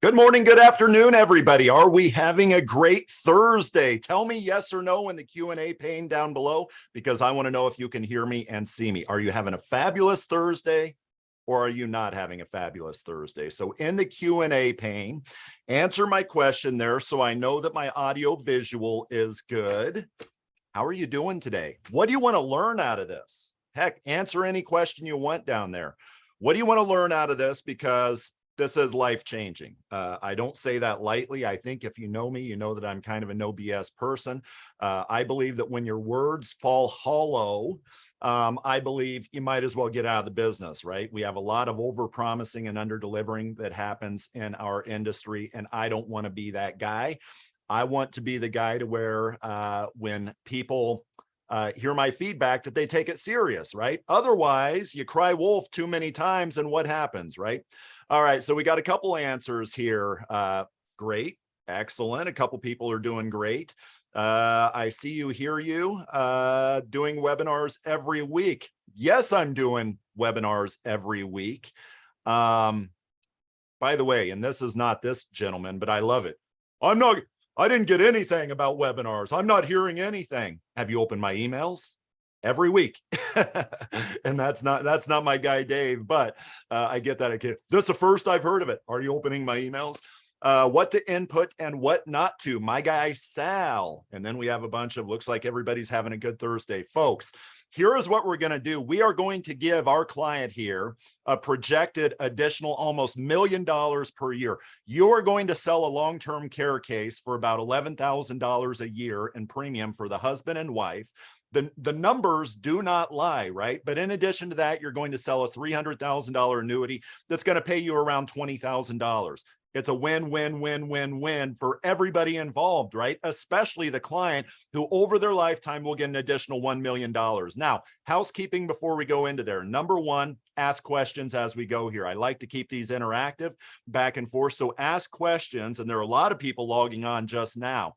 Good morning, good afternoon, everybody. Are we having a great Thursday? Tell me yes or no in the Q&A pane down below, because I want to know if you can hear me and see me. Are you having a fabulous Thursday, or are you not having a fabulous Thursday? So in the Q&A pane, answer my question there so I know that my audio visual is good. How are you doing today? What do you want to learn out of this? Heck, answer any question you want down there. What do you want to learn out of this? Because this is life-changing. I don't say that lightly. I think if you know me, you know that I'm kind of a no BS person. I believe that when your words fall hollow, I believe you might as well get out of the business, right? We have a lot of over-promising and under-delivering that happens in our industry, and I don't want to be that guy. I want to be the guy to where when people hear my feedback, that they take it serious, right? Otherwise, you cry wolf too many times, and what happens, right? All right, so we got a couple answers here. Great, excellent. A couple people are doing great. I see you, hear you, doing webinars every week. Yes, I'm doing webinars every week. By the way, and this is not this gentleman, but I love it. I didn't get anything about webinars. I'm not hearing anything. Have you opened my emails? Every week. And that's not my guy, Dave, but I get that. That's the first I've heard of it. Are you opening my emails? What to input and what not to. My guy, Sal. And then we have a bunch of, looks like everybody's having a good Thursday. Folks, here is what we're going to do. We are going to give our client here a projected additional almost $1 million per year. You are going to sell a long-term care case for about $11,000 a year in premium for the husband and wife. The numbers do not lie, right? But in addition to that, you're going to sell a $300,000 annuity that's going to pay you around $20,000. It's a win, win, win, win, win for everybody involved, right? Especially the client who over their lifetime will get an additional $1 million. Now, housekeeping before we go into there. Number one, ask questions as we go here. I like to keep these interactive back and forth. So ask questions, and there are a lot of people logging on just now.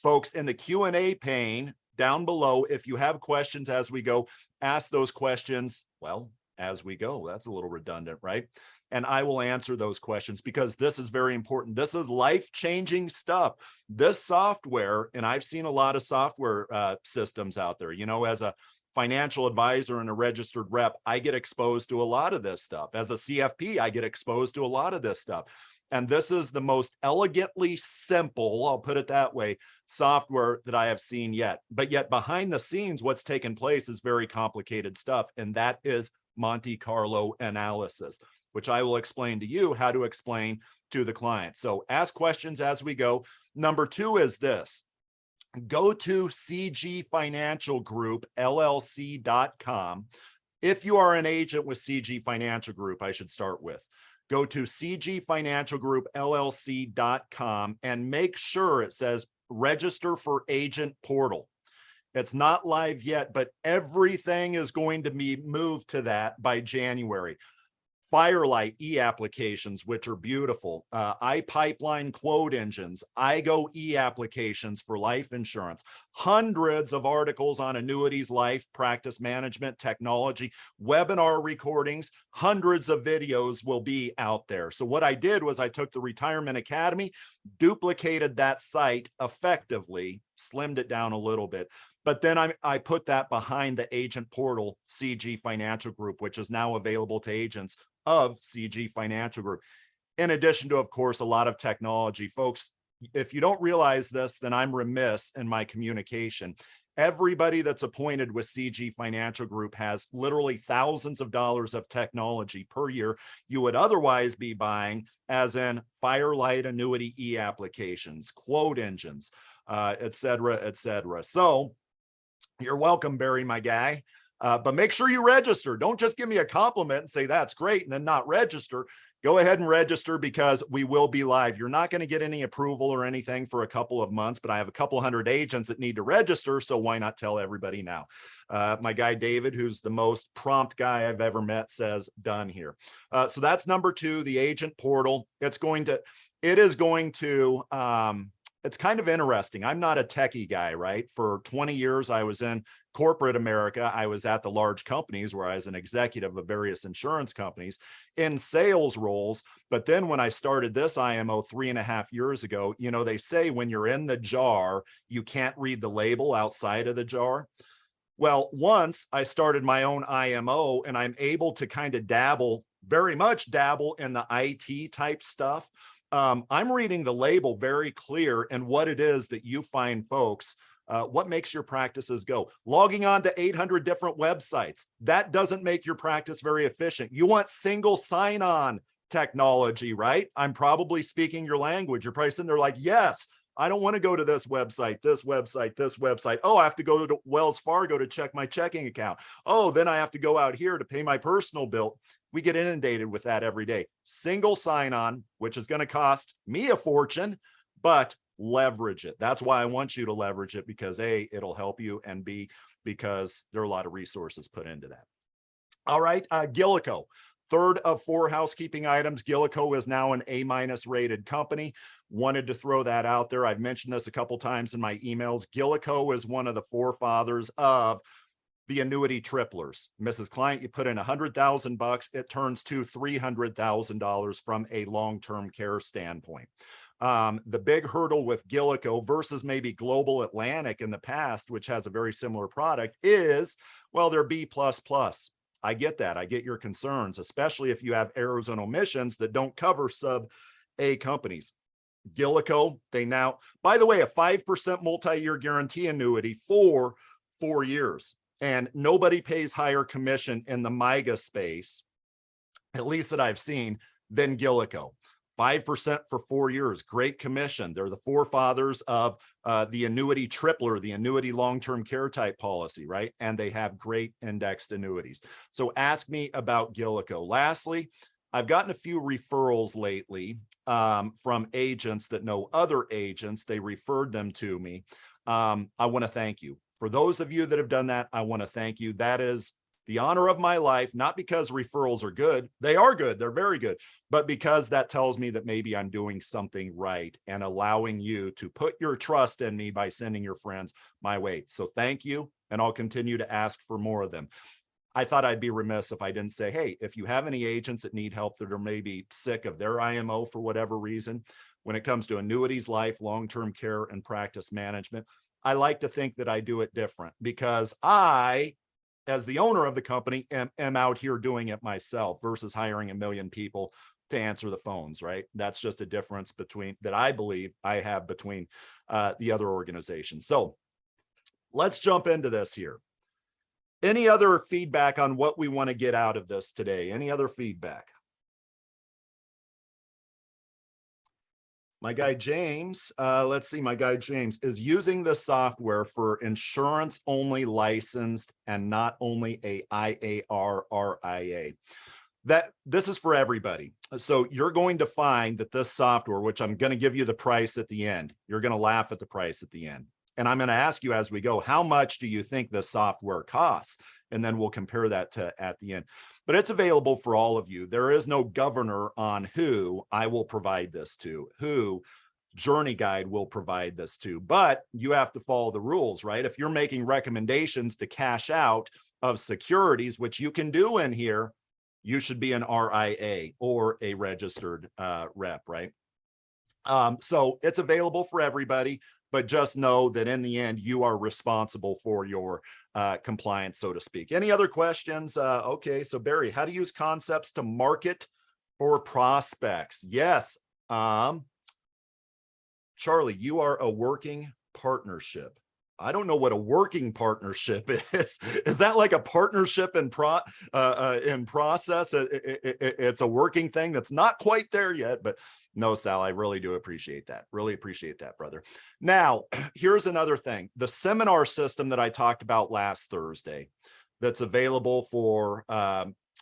Folks, in the Q&A pane down below, if you have questions as we go, ask those questions, well, as we go. That's a little redundant, right? And I will answer those questions because this is very important. This is life-changing stuff. This software, and I've seen a lot of software systems out there, you know, as a financial advisor and a registered rep, I get exposed to a lot of this stuff. As a CFP, I get exposed to a lot of this stuff. And this is the most elegantly simple, I'll put it that way, software that I have seen yet. But yet behind the scenes, what's taken place is very complicated stuff. And that is Monte Carlo analysis, which I will explain to you how to explain to the client. So ask questions as we go. Number two is this. Go to cgfinancialgroup.llc.com. If you are an agent with CG Financial Group, I should start with. Go to cgfinancialgroup.llc.com and make sure it says register for agent portal. It's not live yet, but everything is going to be moved to that by January. Firelight e-applications, which are beautiful. iPipeline quote engines, iGo e-applications for life insurance, hundreds of articles on annuities, life, practice management, technology, webinar recordings, hundreds of videos will be out there. So what I did was I took the Retirement Academy, duplicated that site effectively, slimmed it down a little bit. But then I put that behind the agent portal, CG Financial Group, which is now available to agents of CG Financial Group. In addition to, of course, a lot of technology. Folks, if you don't realize this, then I'm remiss in my communication. Everybody that's appointed with CG Financial Group has literally thousands of dollars of technology per year you would otherwise be buying, as in Firelight annuity e-applications, quote engines, et cetera, et cetera. So you're welcome, Barry, my guy. But make sure you register. Don't just give me a compliment and say that's great and then not register. Go ahead and register because we will be live. You're not going to get any approval or anything for a couple of months, but I have a couple hundred agents that need to register. So why not tell everybody now? My guy, David, who's the most prompt guy I've ever met, says done here. So that's number two, the agent portal. It is going to it's kind of interesting. I'm not a techie guy, right? For 20 years, I was in corporate America. I was at the large companies where I was an executive of various insurance companies in sales roles. But then when I started this IMO 3.5 years ago, you know, they say when you're in the jar, you can't read the label outside of the jar. Well, once I started my own IMO and I'm able to kind of very much dabble in the IT type stuff. I'm reading the label very clear and what it is that you find, folks. What makes your practices go? Logging on to 800 different websites. That doesn't make your practice very efficient. You want single sign-on technology, right? I'm probably speaking your language. You're probably sitting there like, yes, I don't want to go to this website, this website, this website. Oh, I have to go to Wells Fargo to check my checking account. Oh, then I have to go out here to pay my personal bill. We get inundated with that every day. Single sign-on, which is going to cost me a fortune, but leverage it. That's why I want you to leverage it, because A, it'll help you, and B, because there are a lot of resources put into that. All right, Gillico. Third of 4 housekeeping items. Gillico is now an A- rated company. Wanted to throw that out there. I've mentioned this a couple times in my emails. Gillico is one of the forefathers of the annuity triplers. Mrs. Client, you put in $100,000, it turns to $300,000 from a long-term care standpoint. The big hurdle with Gillico versus maybe Global Atlantic in the past, which has a very similar product, is, well, they're B++. I get that. I get your concerns, especially if you have errors and omissions that don't cover sub-A companies. Gillico, they now, by the way, a 5% multi-year guarantee annuity for 4 years. And nobody pays higher commission in the MIGA space, at least that I've seen, than Gillico. 5% for 4 years, great commission. They're the forefathers of the annuity tripler, the annuity long-term care type policy, right? And they have great indexed annuities. So ask me about Gillico. Lastly, I've gotten a few referrals lately from agents that know other agents. They referred them to me. I want to thank you. For those of you that have done that, I want to thank you. That is the honor of my life, not because referrals are good. They are good. They're very good. But because that tells me that maybe I'm doing something right and allowing you to put your trust in me by sending your friends my way. So thank you. And I'll continue to ask for more of them. I thought I'd be remiss if I didn't say, hey, if you have any agents that need help that are maybe sick of their IMO for whatever reason, when it comes to annuities, life, long-term care, and practice management, I like to think that I do it different because I, as the owner of the company, am out here doing it myself versus hiring a million people to answer the phones, right? That's just a difference between that I believe I have between the other organizations. So let's jump into this here. Any other feedback on what we want to get out of this today? Any other feedback? My guy James, let's see, my guy James is using the software for insurance only licensed and not only a IAR RIA. This is for everybody. So you're going to find that this software, which I'm going to give you the price at the end, you're going to laugh at the price at the end. And I'm going to ask you as we go, how much do you think this software costs? And then we'll compare that to at the end. But it's available for all of you. There is no governor on who I will provide this to, who JourneyGuide will provide this to, but you have to follow the rules, right? If you're making recommendations to cash out of securities, which you can do in here, you should be an RIA or a registered rep, right? So it's available for everybody, but just know that in the end, you are responsible for your compliance, so to speak. Any other questions? Okay, so Barry, how to use concepts to market for prospects? Yes. Charlie, you are a working partnership. I don't know what a working partnership is. Is that like a partnership in process? It's a working thing that's not quite there yet, but no, Sal, I really do appreciate that. Really appreciate that, brother. Now, here's another thing. The seminar system that I talked about last Thursday that's available for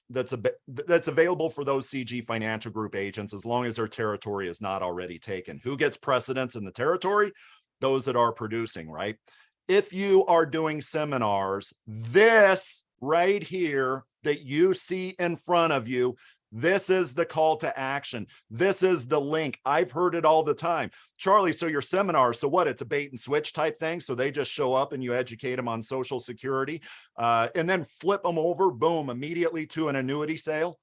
that's available for those CG Financial Group agents as long as their territory is not already taken. Who gets precedence in the territory? Those that are producing, right? If you are doing seminars, this right here that you see in front of you, This is the call to action. This is the link. I've heard it all the time. Charlie, so your seminar, so what? It's a bait and switch type thing. So they just show up and you educate them on Social Security and then flip them over, boom, immediately to an annuity sale.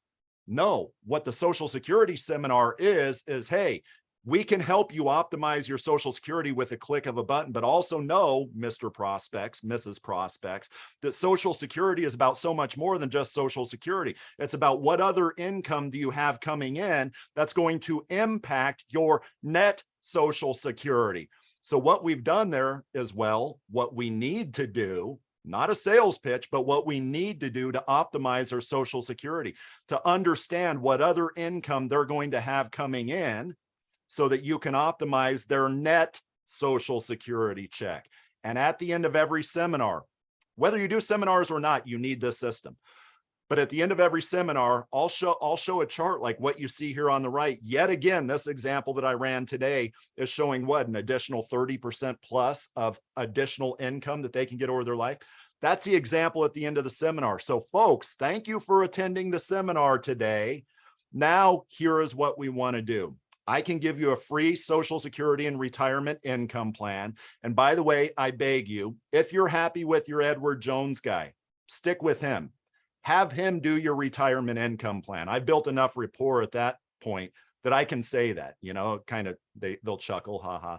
No, what the Social Security seminar is, hey, we can help you optimize your Social Security with a click of a button, but also know, Mr. Prospects, Mrs. Prospects, that Social Security is about so much more than just Social Security. It's about what other income do you have coming in that's going to impact your net Social Security. So what we've done there is, well, what we need to do, not a sales pitch, but what we need to do to optimize our Social Security, to understand what other income they're going to have coming in, so that you can optimize their net Social Security check. And at the end of every seminar, whether you do seminars or not, you need this system. But at the end of every seminar, I'll show a chart like what you see here on the right. Yet again, this example that I ran today is showing what, an additional 30% plus of additional income that they can get over their life. That's the example at the end of the seminar. So folks, thank you for attending the seminar today. Now, here is what we want to do. I can give you a free Social Security and retirement income plan. And by the way, I beg you, if you're happy with your Edward Jones guy, stick with him. Have him do your retirement income plan. I've built enough rapport at that point that I can say that, you know, kind of, they'll chuckle, haha.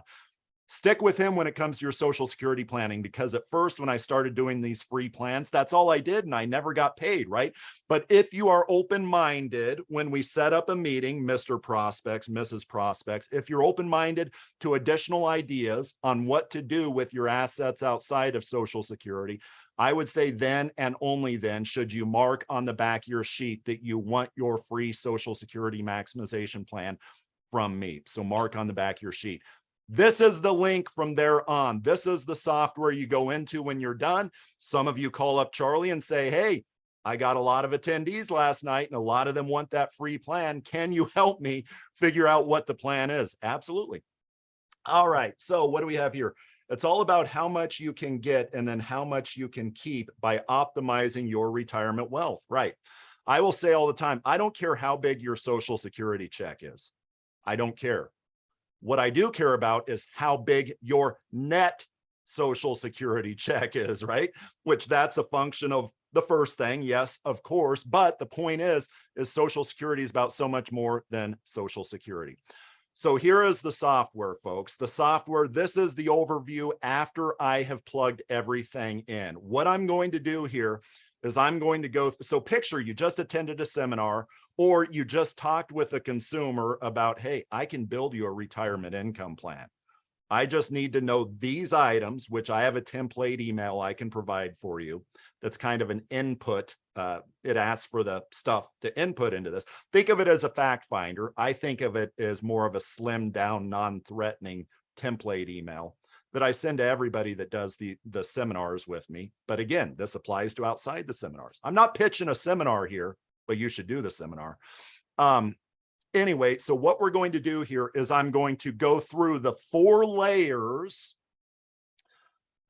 Stick with him when it comes to your Social Security planning, because at first when I started doing these free plans, that's all I did and I never got paid, right? But if you are open-minded when we set up a meeting, Mr. Prospects, Mrs. Prospects, if you're open-minded to additional ideas on what to do with your assets outside of Social Security, I would say then and only then should you mark on the back of your sheet that you want your free Social Security maximization plan from me. So mark on the back of your sheet. This is the link from there on. This is the software you go into when you're done. Some of you call up Charlie and say, hey, I got a lot of attendees last night and a lot of them want that free plan. Can you help me figure out what the plan is? Absolutely. All right, so what do we have here? It's all about how much you can get and then how much you can keep by optimizing your retirement wealth, right? I will say all the time, I don't care how big your Social Security check is. I don't care. What I do care about is how big your net Social Security check is, right? Which that's a function of the first thing, yes, of course. But the point is Social Security is about so much more than Social Security. So here is the software, folks. The software, this is the overview after I have plugged everything in. What I'm going to do here is I'm going to go, so picture you just attended a seminar or you just talked with a consumer about, hey, I can build you a retirement income plan. I just need to know these items, which I have a template email I can provide for you. That's kind of an input. It asks for the stuff to input into this. Think of it as a fact finder. I think of it as more of a slimmed down, non-threatening template email that I send to everybody that does the seminars with me. But again, this applies to outside the seminars. I'm not pitching a seminar here, but you should do the seminar. Anyway, so what we're going to do here is I'm going to go through the 4 layers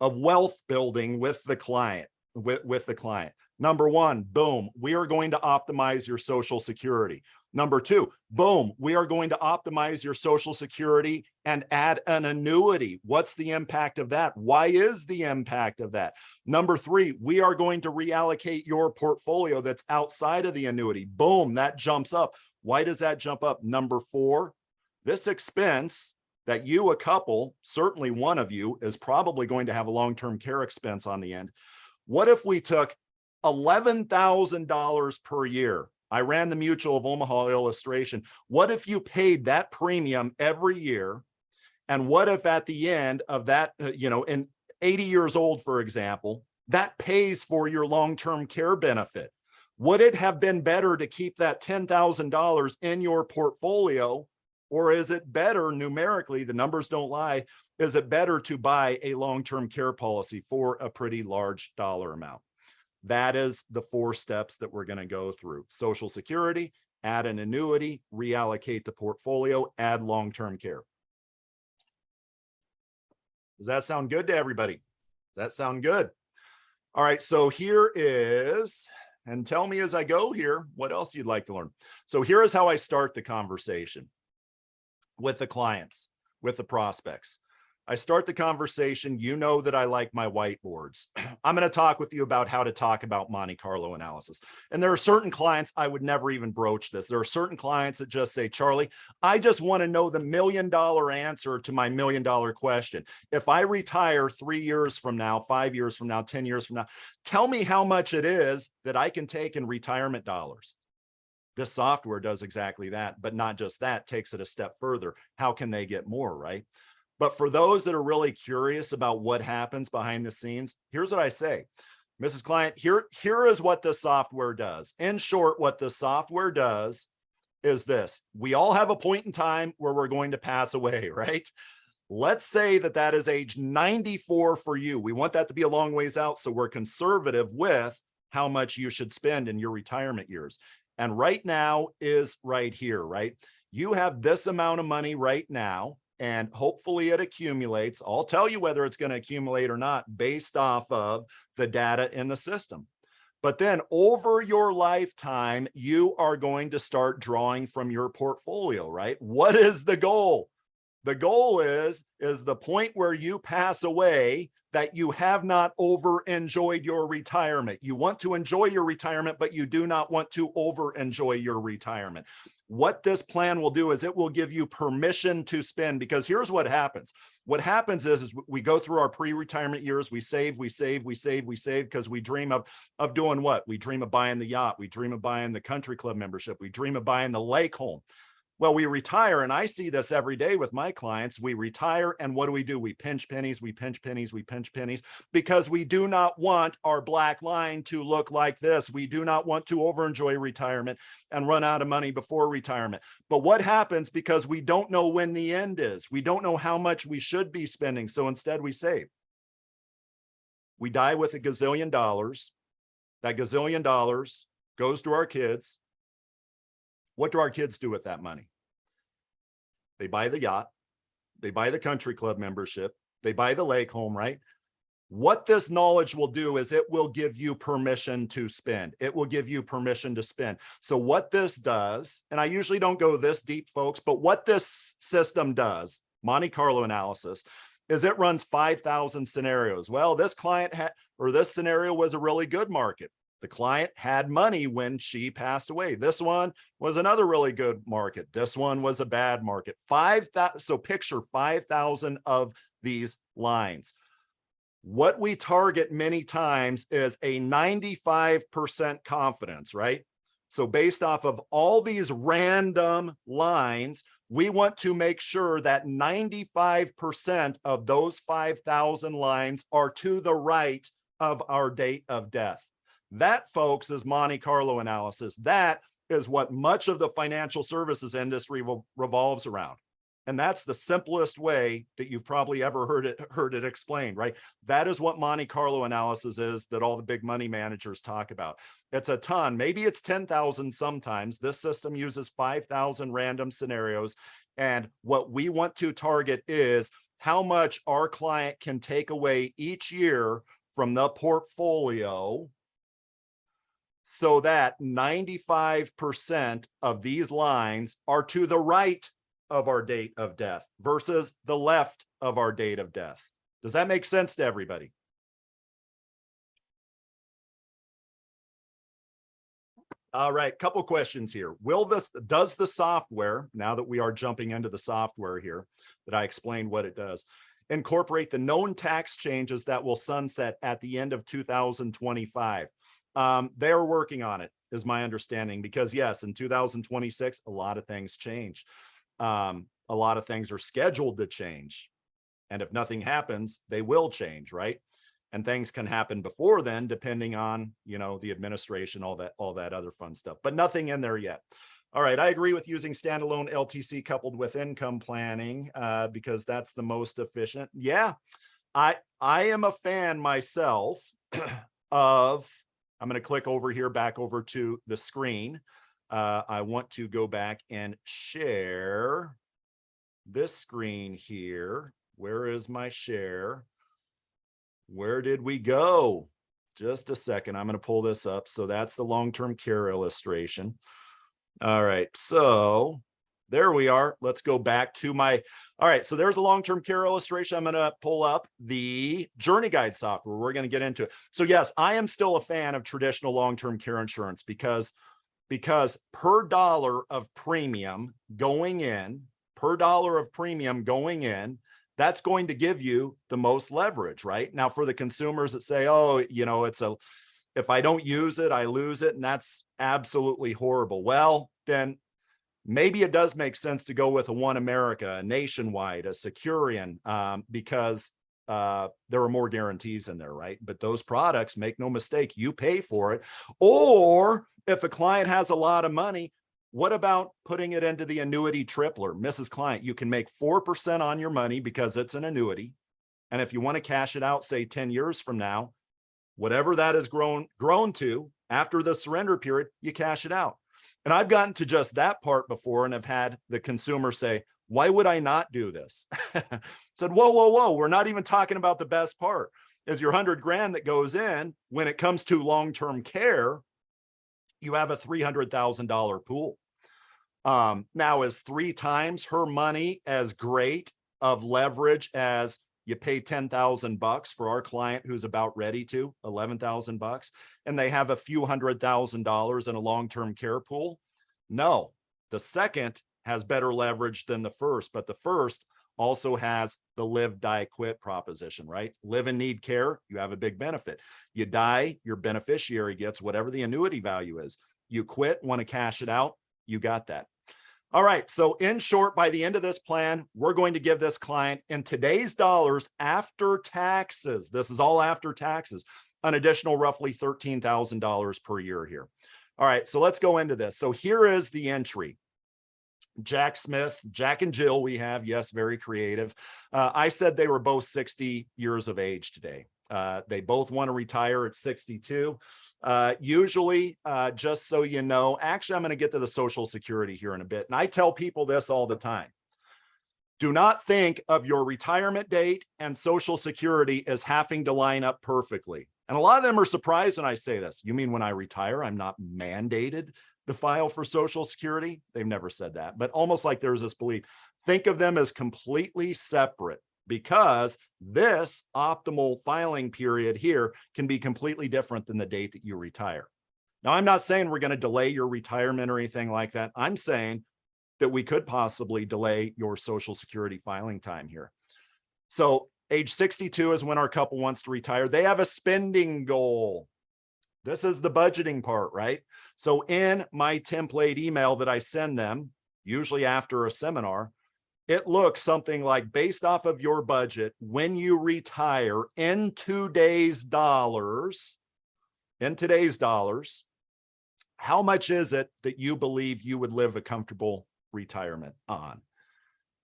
of wealth building with the client, with the client. Number 1, boom, we are going to optimize your Social Security. Number 2, boom, we are going to optimize your Social Security and add an annuity. What's the impact of that? Why is the impact of that? Number 3, we are going to reallocate your portfolio that's outside of the annuity. Boom, that jumps up. Why does that jump up? Number 4, this expense that you, a couple, certainly one of you, is probably going to have a long-term care expense on the end. What if we took $11,000 per year? I ran the Mutual of Omaha illustration. What if you paid that premium every year? And what if at the end of that, in 80 years old, for example, that pays for your long-term care benefit? Would it have been better to keep that $10,000 in your portfolio? Or is it better numerically, the numbers don't lie, is it better to buy a long-term care policy for a pretty large dollar amount? That is the 4 steps that we're going to go through. Social Security, add an annuity, reallocate the portfolio, add long-term care. Does that sound good to everybody? Does that sound good? All right, so here is, and tell me as I go here what else you'd like to learn. So here is how I start the conversation with the clients, with the prospects. I start the conversation. You know that I like my whiteboards. I'm going to talk with you about how to talk about Monte Carlo analysis. And there are certain clients I would never even broach this. There are certain clients that just say, Charlie, I just want to know the $1 million answer to my $1 million question. If I retire 3 years from now, 5 years from now, 10 years from now, tell me how much it is that I can take in retirement dollars. This software does exactly that, but not just that, takes it a step further. How can they get more, right? But for those that are really curious about what happens behind the scenes, here's what I say. Mrs. Client, here is what the software does. In short, what the software does is this. We all have a point in time where we're going to pass away, right? Let's say that that is age 94 for you. We want that to be a long ways out, so we're conservative with how much you should spend in your retirement years. And right now is right here, right? You have this amount of money right now, and hopefully it accumulates. I'll tell you whether it's going to accumulate or not based off of the data in the system. But then over your lifetime, you are going to start drawing from your portfolio, right? What is the goal? The goal is the point where you pass away that you have not over enjoyed your retirement. You want to enjoy your retirement, but you do not want to over enjoy your retirement. What this plan will do is it will give you permission to spend, because here's what happens. What happens is we go through our pre-retirement years, we save because we dream of doing what? We dream of buying the yacht. We dream of buying the country club membership. We dream of buying the lake home. Well, we retire, and I see this every day with my clients. We retire, and what do? We pinch pennies, we pinch pennies, we pinch pennies, because we do not want our black line to look like this. We do not want to overenjoy retirement and run out of money before retirement. But what happens, because we don't know when the end is, we don't know how much we should be spending, so instead we save. We die with $1 gazillion. That $1 gazillion goes to our kids. What do our kids do with that money? They buy the yacht, they buy the country club membership, they buy the lake home, right? What this knowledge will do is it will give you permission to spend. It will give you permission to spend. So what this does, and I usually don't go this deep, folks, but what this system does, Monte Carlo analysis, is it runs 5,000 scenarios. Well, this client had, or this scenario was a really good market. The client had money when she passed away. This one was another really good market. This one was a bad market. 5,000. So picture 5,000 of these lines. What we target many times is a 95% confidence, right? So based off of all these random lines, we want to make sure that 95% of those 5,000 lines are to the right of our date of death. That, folks, is Monte Carlo analysis. That is what much of the financial services industry revolves around. And that's the simplest way that you've probably ever heard it explained, right? That is what Monte Carlo analysis is that all the big money managers talk about. It's a ton, maybe it's 10,000 sometimes. This system uses 5,000 random scenarios. And what we want to target is how much our client can take away each year from the portfolio, so that 95% of these lines are to the right of our date of death versus the left of our date of death. Does that make sense to everybody? All right, couple questions here. Does the software, now that we are jumping into the software here, that I explained what it does, incorporate the known tax changes that will sunset at the end of 2025? They're working on it, is my understanding, because yes, in 2026, a lot of things change. A lot of things are scheduled to change. And if nothing happens, they will change, right? And things can happen before then, depending on, the administration, all that other fun stuff, but nothing in there yet. All right, I agree with using standalone LTC coupled with income planning because that's the most efficient. Yeah, I am a fan myself of, I'm going to click over here, back over to the screen. I want to go back and share this screen here. Where is my share? Where did we go? Just a second. I'm going to pull this up. So that's the long-term care illustration. All right. So there we are. Let's go back to my, all right. So there's a long-term care illustration. I'm going to pull up the JourneyGuide software. We're going to get into it. So yes, I am still a fan of traditional long-term care insurance because per dollar of premium going in, that's going to give you the most leverage, right? Now for the consumers that say, oh, you know, if I don't use it, I lose it. And that's absolutely horrible. Well, then maybe it does make sense to go with a One America, a Nationwide, a Securian, because there are more guarantees in there, right? But those products, make no mistake, you pay for it. Or if a client has a lot of money, what about putting it into the annuity tripler? Mrs. Client, you can make 4% on your money because it's an annuity. And if you want to cash it out, say 10 years from now, whatever that has grown to after the surrender period, you cash it out. And I've gotten to just that part before and have had the consumer say, why would I not do this? Said, whoa, we're not even talking about the best part. Is your 100 grand that goes in, when it comes to long-term care, you have a $300,000 pool. Now is 3 times her money as great of leverage as you pay $10,000 for our client who's about ready to $11,000 and they have a few $100,000 in a long-term care pool? No, the second has better leverage than the first, but the first also has the live, die, quit proposition, right? Live and need care, you have a big benefit. You die, your beneficiary gets whatever the annuity value is. You quit, want to cash it out, you got that. All right, so in short, by the end of this plan, we're going to give this client, in today's dollars, after taxes, this is all after taxes, an additional roughly $13,000 per year here. All right, so let's go into this. So here is the entry. Jack Smith, Jack and Jill we have, yes, very creative. I said they were both 60 years of age today. They both want to retire at 62. Usually, just so you know, actually, I'm going to get to the Social Security here in a bit. And I tell people this all the time. Do not think of your retirement date and Social Security as having to line up perfectly. And a lot of them are surprised when I say this. You mean when I retire, I'm not mandated to file for Social Security? They've never said that, but almost like there's this belief. Think of them as completely separate, because this optimal filing period here can be completely different than the date that you retire. Now, I'm not saying we're going to delay your retirement or anything like that. I'm saying that we could possibly delay your Social Security filing time here. So age 62 is when our couple wants to retire. They have a spending goal. This is the budgeting part, right? So in my template email that I send them, usually after a seminar, it looks something like, based off of your budget, when you retire in today's dollars, how much is it that you believe you would live a comfortable retirement on?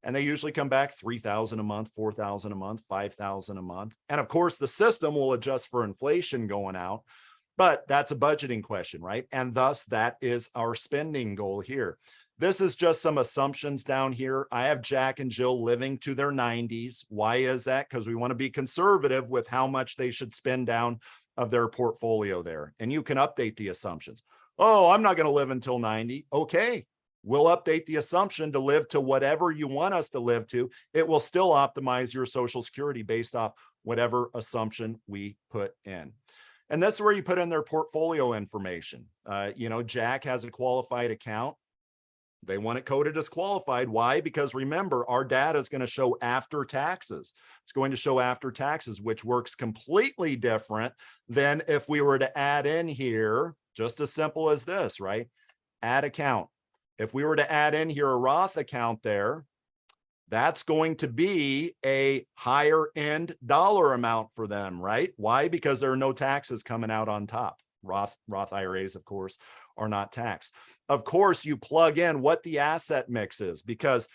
And they usually come back $3,000 a month, $4,000 a month, $5,000 a month. And of course, the system will adjust for inflation going out, but that's a budgeting question, right? And thus that is our spending goal here. This is just some assumptions down here. I have Jack and Jill living to their 90s. Why is that? Because we want to be conservative with how much they should spend down of their portfolio there. And you can update the assumptions. Oh, I'm not going to live until 90. Okay, we'll update the assumption to live to whatever you want us to live to. It will still optimize your Social Security based off whatever assumption we put in. And that's where you put in their portfolio information. You know, Jack has a qualified account. They want it coded as qualified. Why? Because remember, our data is going to show after taxes. It's going to show after taxes, which works completely different than if we were to add in here, just as simple as this, right? Add account. If we were to add in here a Roth account there, that's going to be a higher end dollar amount for them, right? Why? Because there are no taxes coming out on top. Roth IRAs, of course, are not taxed. Of course, you plug in what the asset mix is, because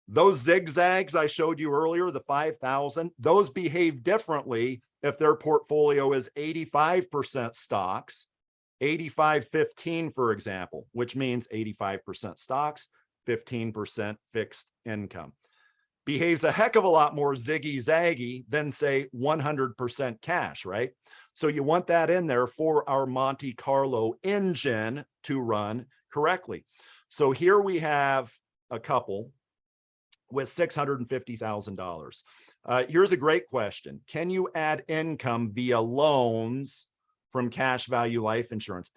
those zigzags I showed you earlier, the 5,000, those behave differently if their portfolio is 85% stocks, 85-15, for example, which means 85% stocks, 15% fixed income. behaves a heck of a lot more ziggy-zaggy than say 100% cash, right? So you want that in there for our Monte Carlo engine to run correctly. So here we have a couple with $650,000. Here's a great question. Can you add income via loans from cash value life insurance?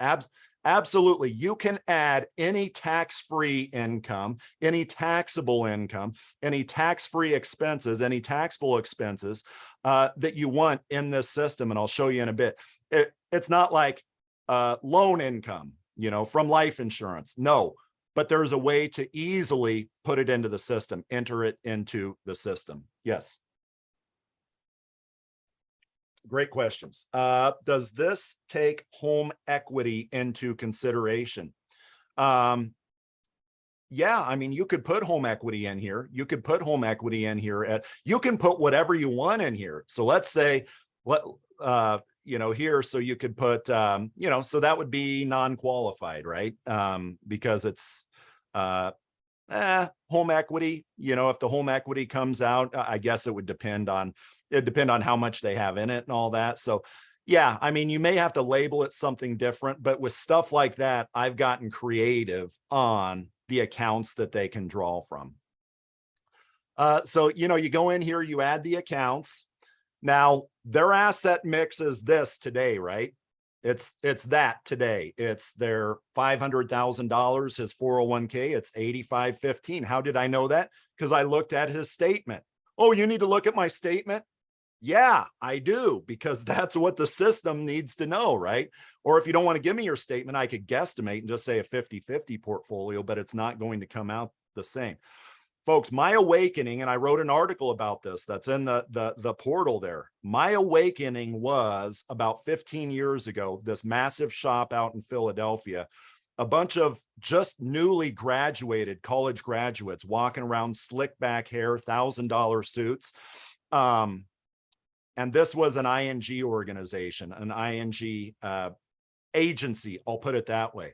Absolutely. You can add any tax-free income, any taxable income, any tax-free expenses, any taxable expenses that you want in this system. And I'll show you in a bit. It's not like loan income, from life insurance. No, but there's a way to easily put it into the system, enter it into the system. Yes. Great questions. Does this take home equity into consideration? Yeah, I mean, you could put home equity in here. You could put home equity in here. You can put whatever you want in here. So let's say, here, so you could put, so that would be non-qualified, right? Because it's home equity, if the home equity comes out, I guess it would depend on how much they have in it and all that. So yeah, I mean, you may have to label it something different, but with stuff like that, I've gotten creative on the accounts that they can draw from. So, you go in here, you add the accounts. Now their asset mix is this today, right? It's that today. It's their $500,000, his 401k, it's 8515. How did I know that? Because I looked at his statement. Oh, you need to look at my statement? Yeah, I do, because that's what the system needs to know, right? Or if you don't want to give me your statement, I could guesstimate and just say a 50-50 portfolio, but it's not going to come out the same. Folks, my awakening, and I wrote an article about this that's in the portal there. My awakening was about 15 years ago, this massive shop out in Philadelphia, a bunch of just newly graduated college graduates walking around, slick back hair, $1,000 suits. And this was an ING organization, an ING agency, I'll put it that way.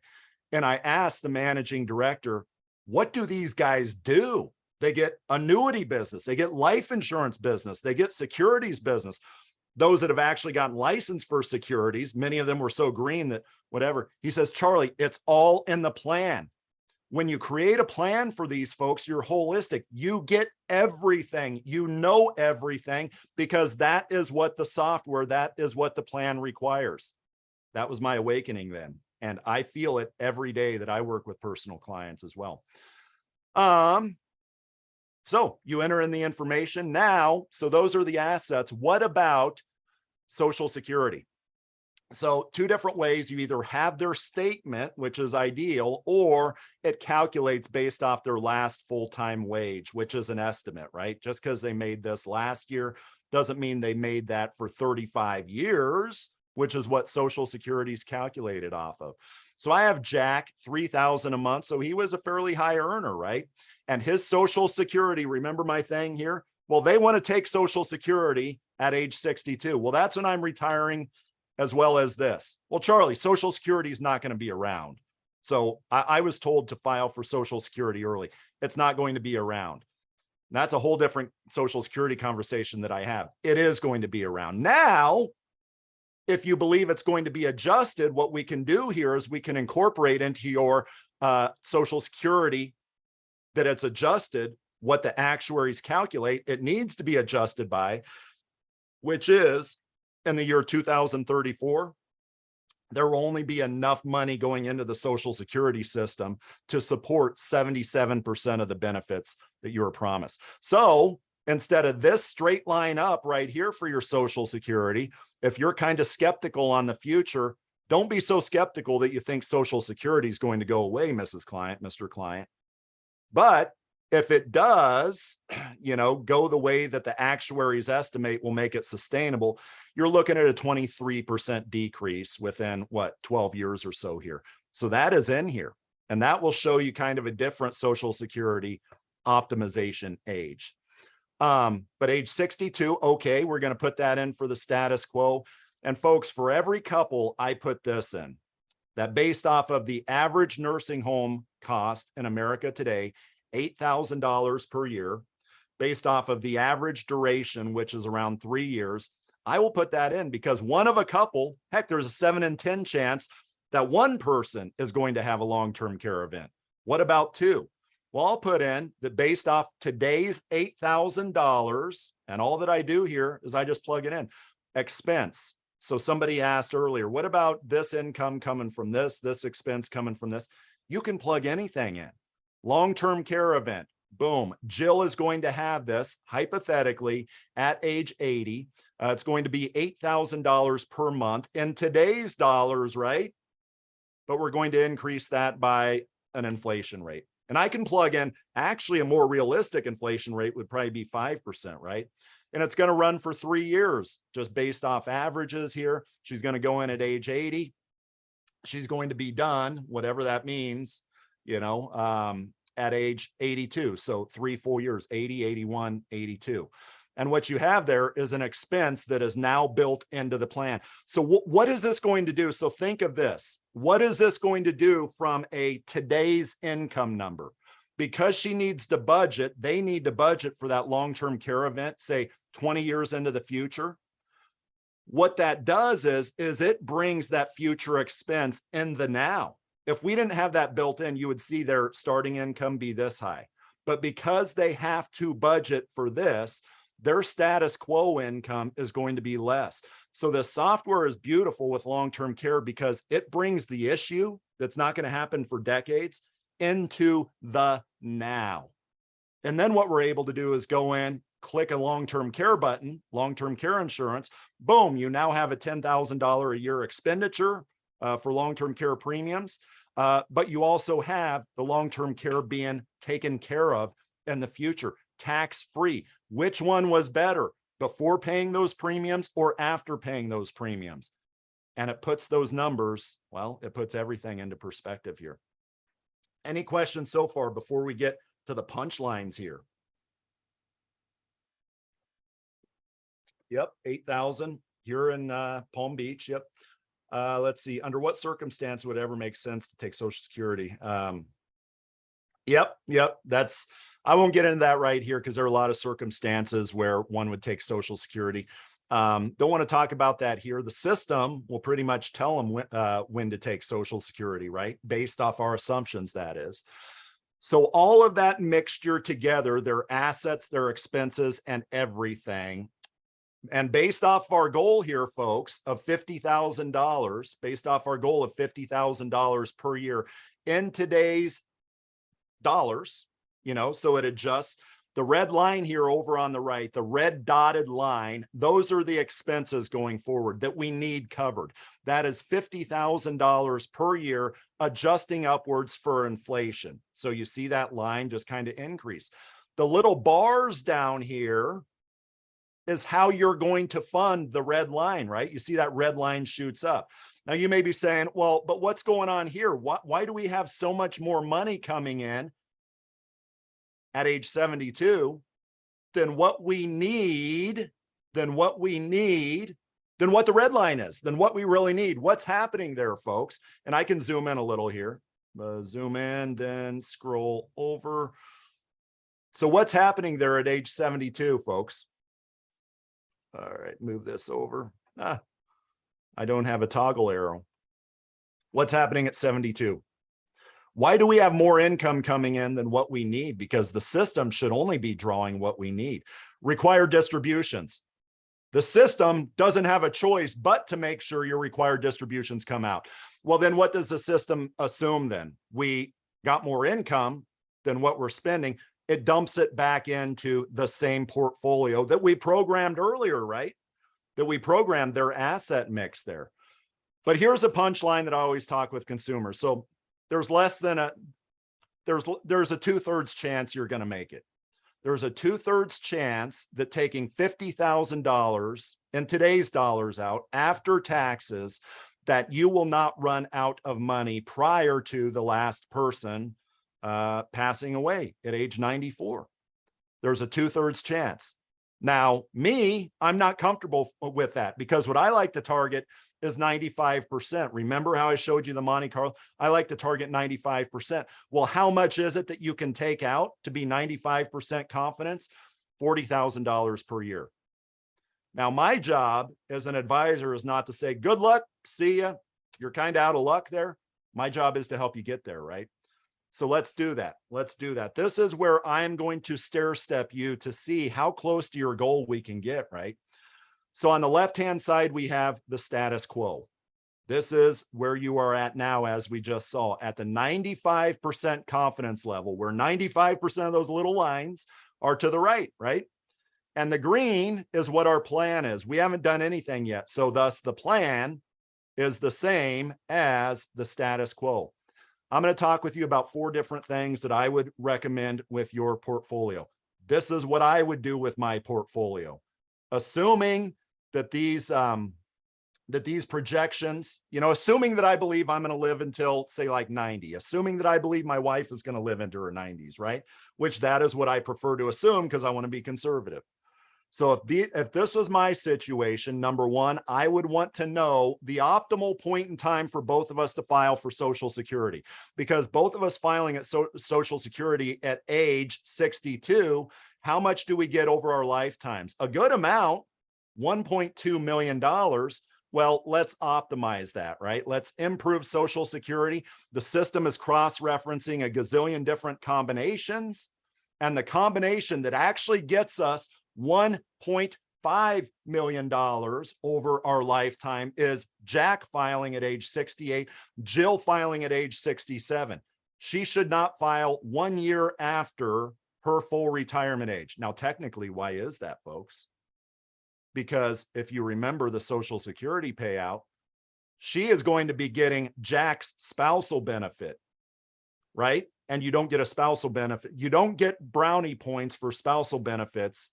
And I asked the managing director, what do these guys do? They get annuity business, they get life insurance business, they get securities business. Those that have actually gotten licensed for securities, many of them were so green that whatever. He says, Charlie, it's all in the plan. When you create a plan for these folks, you're holistic. You get everything, everything, because that is what the software, that is what the plan requires. That was my awakening then. And I feel it every day that I work with personal clients as well. So you enter in the information now. So those are the assets. What about Social Security? So two different ways. You either have their statement, which is ideal, or it calculates based off their last full-time wage, which is an estimate, right? Just because they made this last year doesn't mean they made that for 35 years, which is what Social Security is calculated off of. So I have Jack, $3,000 a month. So he was a fairly high earner, right? And his Social Security, remember my thing here? Well, they want to take Social Security at age 62. Well, that's when I'm retiring as well as this. Well, Charlie, Social Security is not going to be around. So I was told to file for Social Security early. It's not going to be around. And that's a whole different Social Security conversation that I have. It is going to be around. Now, if you believe it's going to be adjusted, what we can do here is we can incorporate into your Social Security that it's adjusted, what the actuaries calculate it needs to be adjusted by, which is in the year 2034, there will only be enough money going into the Social Security system to support 77% of the benefits that you were promised. So instead of this straight line up right here for your Social Security, if you're kind of skeptical on the future, don't be so skeptical that you think Social Security is going to go away, Mrs. Client, Mr. Client. But if it does, go the way that the actuaries estimate will make it sustainable, you're looking at a 23% decrease within 12 years or so here. So that is in here, and that will show you kind of a different Social Security optimization age. But age 62, okay, we're going to put that in for the status quo. And folks, for every couple, I put this in, that based off of the average nursing home cost in America today, $8,000 per year. based off of the average duration, which is around 3 years, I will put that in because one of a couple, heck, there's a 7 in 10 chance that one person is going to have a long-term care event. What about two? Well, I'll put in that based off today's $8,000, and all that I do here is I just plug it in. Expense. So somebody asked earlier, what about this income coming from this expense coming from this? You can plug anything in. Long-term care event, boom. Jill is going to have this hypothetically at age 80. It's going to be $8,000 per month in today's dollars, right? But we're going to increase that by an inflation rate. And I can plug in actually a more realistic inflation rate would probably be 5%, right? And it's going to run for 3 years, just based off averages here. She's going to go in at age 80. She's going to be done, whatever that means, you know, at age 82. So 3 full years, 80, 81, 82. And what you have there is an expense that is now built into the plan. So what is this going to do? So think of this. What is this going to do from a today's income number? Because she needs to budget, they need to budget for that long-term care event, say 20 years into the future. What that does is it brings that future expense in the now. If we didn't have that built in, you would see their starting income be this high. But because they have to budget for this, their status quo income is going to be less. So the software is beautiful with long-term care because it brings the issue that's not going to happen for decades into the now. And then what we're able to do is go in, click a long-term care button, long-term care insurance, boom, you now have a $10,000 a year expenditure for long-term care premiums. But you also have the long-term care being taken care of in the future, tax-free. Which one was better, before paying those premiums or after paying those premiums? And it puts those numbers, well, it puts everything into perspective here. Any questions so far before we get to the punchlines here? Yep, 8,000 here in Palm Beach. Yep. Let's see, under what circumstance would it ever make sense to take Social Security? Yep. That's, I won't get into that right here because there are a lot of circumstances where one would take Social Security. Don't want to talk about that here. The system will pretty much tell them when to take Social Security, right? Based off our assumptions, that is. So all of that mixture together, their assets, their expenses, and everything. And based off our goal here, folks, of $50,000, based off our goal of $50,000 per year in today's dollars, you know, so it adjusts. The red line here over on the right, the red dotted line, those are the expenses going forward that we need covered. That is $50,000 per year, adjusting upwards for inflation. So you see that line just kind of increase. The little bars down here is how you're going to fund the red line, right? You see that red line shoots up. Now you may be saying, well, but what's going on here? Why do we have so much more money coming in at age 72 than what we need, than what the red line is, than what we really need? What's happening there, folks? And I can zoom in a little here, zoom in, then scroll over. So what's happening there at age 72, folks? All right, move this over. I don't have a toggle arrow. What's happening at 72? Why do we have more income coming in than what we need? Because the system should only be drawing what we need. Required distributions. The system doesn't have a choice but to make sure your required distributions come out. Well, then what does the system assume then? We got more income than what we're spending. It dumps it back into the same portfolio that we programmed earlier, right? That we programmed their asset mix there. But here's a punchline that I always talk with consumers. So there's less than there's a 2/3 chance you're going to make it. There's a 2/3 chance that taking $50,000 in today's dollars out after taxes, that you will not run out of money prior to the last person passing away at age 94. There's a 2/3 chance. Now, I'm not comfortable with that because what I like to target is 95%. Remember how I showed you the Monte Carlo? I like to target 95%. Well, how much is it that you can take out to be 95% confidence? $40,000 per year. Now, my job as an advisor is not to say, good luck, see ya, you're kind of out of luck there. My job is to help you get there, right? So let's do that. Let's do that. This is where I'm going to stair step you to see how close to your goal we can get, right? So on the left-hand side, we have the status quo. This is where you are at now, as we just saw, at the 95% confidence level, where 95% of those little lines are to the right, right? And the green is what our plan is. We haven't done anything yet. So thus the plan is the same as the status quo. I'm going to talk with you about 4 different things that I would recommend with your portfolio. This is what I would do with my portfolio, assuming that these projections, assuming that I believe I'm going to live until, say, like 90, assuming that I believe my wife is going to live into her 90s, right? Which that is what I prefer to assume because I want to be conservative. So if this was my situation, number one, I would want to know the optimal point in time for both of us to file for Social Security, because both of us filing at Social Security at age 62, how much do we get over our lifetimes? A good amount, $1.2 million. Well, let's optimize that, right? Let's improve Social Security. The system is cross-referencing a gazillion different combinations, and the combination that actually gets us $1.5 million over our lifetime is Jack filing at age 68, Jill filing at age 67. She should not file 1 year after her full retirement age. Now, technically, why is that, folks? Because if you remember the Social Security payout, she is going to be getting Jack's spousal benefit, right? And you don't get a spousal benefit. You don't get brownie points for spousal benefits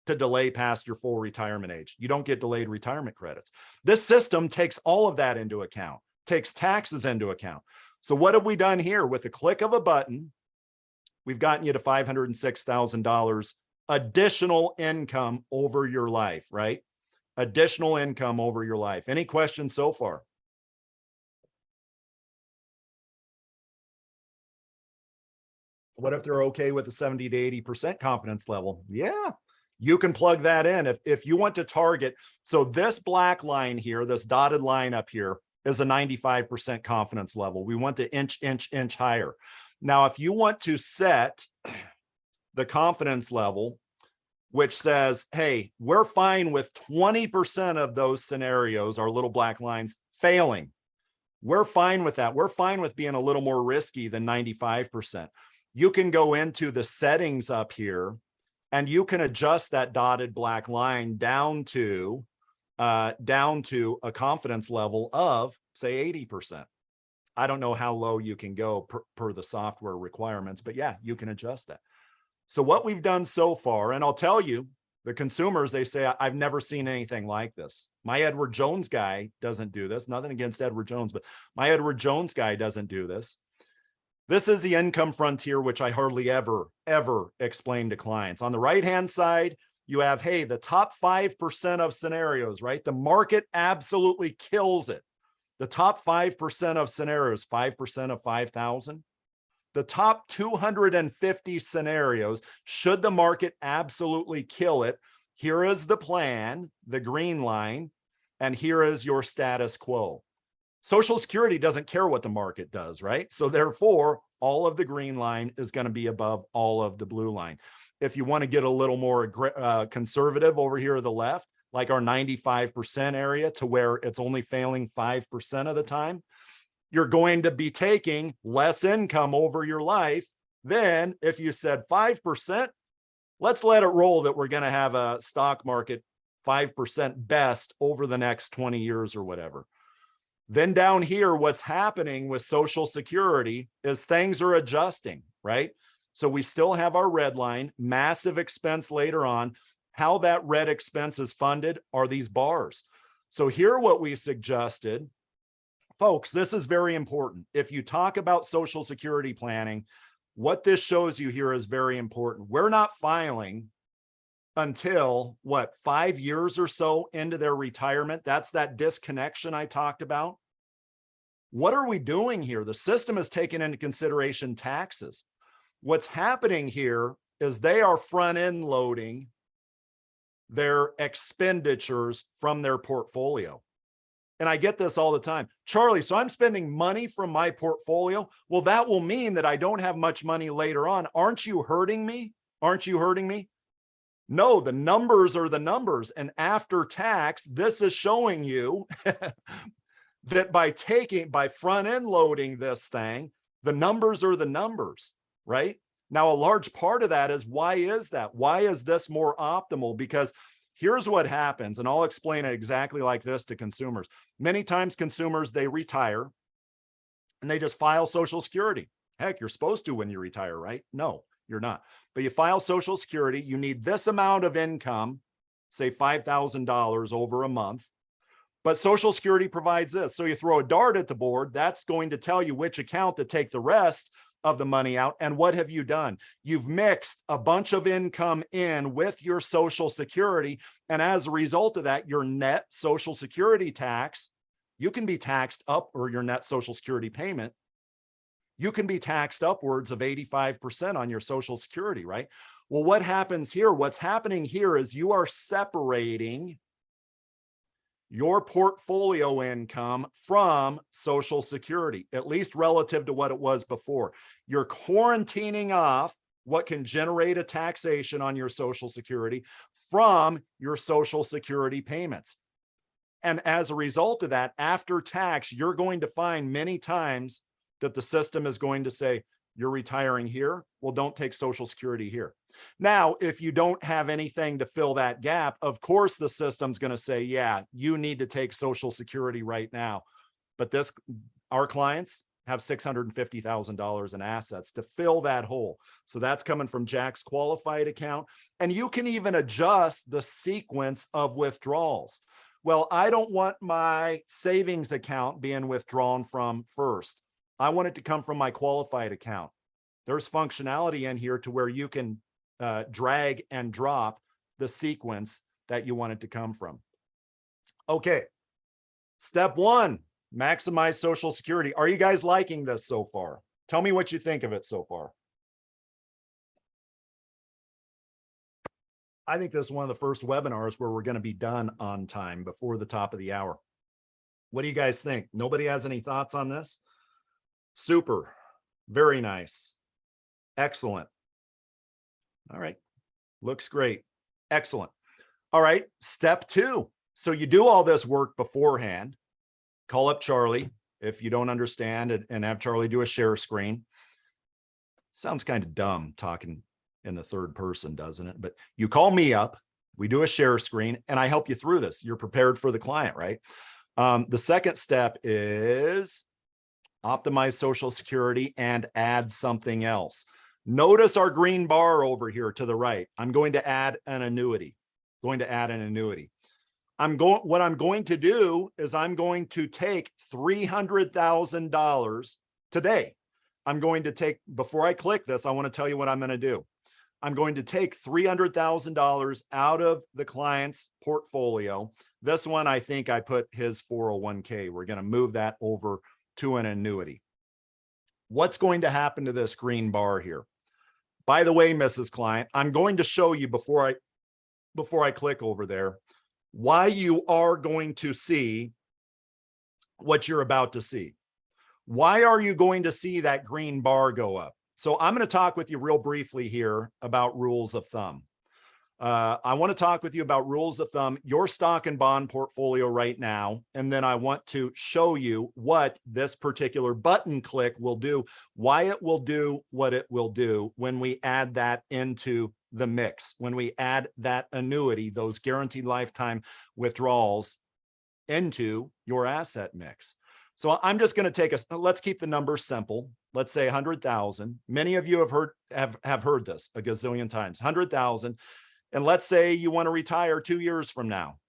to delay past your full retirement age. You don't get delayed retirement credits. This system takes all of that into account, takes taxes into account. So what have we done here? With a click of a button, we've gotten you to $506,000 additional income over your life, right? Additional income over your life. Any questions so far? What if they're okay with a 70 to 80% confidence level? Yeah, you can plug that in if you want to target. So this black line here, this dotted line up here, is a 95% confidence level. We want to inch higher. Now, if you want to set the confidence level, which says, hey, we're fine with 20% of those scenarios, our little black lines, failing. We're fine with that. We're fine with being a little more risky than 95%. You can go into the settings up here, and you can adjust that dotted black line down to a confidence level of, say, 80%. I don't know how low you can go per the software requirements, but yeah, you can adjust that. So what we've done so far, and I'll tell you, the consumers, they say, I've never seen anything like this. My Edward Jones guy doesn't do this. Nothing against Edward Jones, but my Edward Jones guy doesn't do this. This is the income frontier, which I hardly ever explain to clients. On the right-hand side, you have, hey, the top 5% of scenarios, right? The market absolutely kills it. The top 5% of scenarios, 5% of 5,000. The top 250 scenarios, should the market absolutely kill it, here is the plan, the green line, and here is your status quo. Social Security doesn't care what the market does, right? So therefore, all of the green line is going to be above all of the blue line. If you want to get a little more conservative over here to the left, like our 95% area, to where it's only failing 5% of the time, you're going to be taking less income over your life than if you said 5%. Let's let it roll that we're going to have a stock market 5% best over the next 20 years or whatever. Then down here, what's happening with Social Security is things are adjusting, right? So we still have our red line, massive expense later on. How that red expense is funded are these bars. So here, what we suggested, folks, this is very important. If you talk about Social Security planning, what this shows you here is very important. We're not filing until, what, 5 years or so into their retirement. That's that disconnection I talked about. What are we doing here? The system is taking into consideration taxes. What's happening here is they are front end loading their expenditures from their portfolio. And I get this all the time. Charlie, so I'm spending money from my portfolio. Well, that will mean that I don't have much money later on. Aren't you hurting me? Aren't you hurting me? No, the numbers are the numbers. And after tax, this is showing you that by front end loading this thing, the numbers are the numbers, right? Now, a large part of that is, why is that? Why is this more optimal? Because here's what happens, and I'll explain it exactly like this to consumers. Many times consumers, they retire and they just file Social Security. Heck, you're supposed to when you retire, right? No, you're not. But you file Social Security, you need this amount of income, say $5,000 over a month. But Social Security provides this. So you throw a dart at the board, that's going to tell you which account to take the rest of the money out. And what have you done? You've mixed a bunch of income in with your Social Security. And as a result of that, your net Social Security tax, you can be taxed up, or your net Social Security payment, you can be taxed upwards of 85% on your Social Security, right? Well, what happens here? What's happening here is you are separating your portfolio income from Social Security, at least relative to what it was before. You're quarantining off what can generate a taxation on your Social Security from your Social Security payments. And as a result of that, after tax, you're going to find many times that the system is going to say, you're retiring here. Well, don't take Social Security here. Now, if you don't have anything to fill that gap, of course, the system's going to say, yeah, you need to take Social Security right now. But our clients have $650,000 in assets to fill that hole. So that's coming from Jack's qualified account. And you can even adjust the sequence of withdrawals. Well, I don't want my savings account being withdrawn from first. I want it to come from my qualified account. There's functionality in here to where you can drag and drop the sequence that you want it to come from. Okay, step one, maximize Social Security. Are you guys liking this so far? Tell me what you think of it so far. I think this is one of the first webinars where we're going to be done on time before the top of the hour. What do you guys think? Nobody has any thoughts on this? Super. Very nice. Excellent. All right. Looks great. Excellent. All right. Step two. So you do all this work beforehand. Call up Charlie if you don't understand, and have Charlie do a share screen. Sounds kind of dumb talking in the third person, doesn't it? But you call me up, we do a share screen, and I help you through this. You're prepared for the client, right? The second step is optimize Social Security and add something else. Notice our green bar over here to the right. I'm going to add an annuity. What I'm going to do is I'm going to take $300,000 today. I'm going to take, before I click this, I want to tell you what I'm going to do. I'm going to take $300,000 out of the client's portfolio. This one, I think I put his 401k. We're going to move that over to an annuity. What's going to happen to this green bar here? By the way, Mrs. Client, I'm going to show you before I click over there, why you are going to see what you're about to see. Why are you going to see that green bar go up? So I'm going to talk with you real briefly here about rules of thumb. I want to talk with you about rules of thumb, your stock and bond portfolio right now, and then I want to show you what this particular button click will do, why it will do what it will do when we add that into the mix, when we add that annuity, those guaranteed lifetime withdrawals into your asset mix. So I'm just going to take let's keep the numbers simple. Let's say 100,000. Many of you have heard this a gazillion times, 100,000. And let's say you want to retire 2 years from now.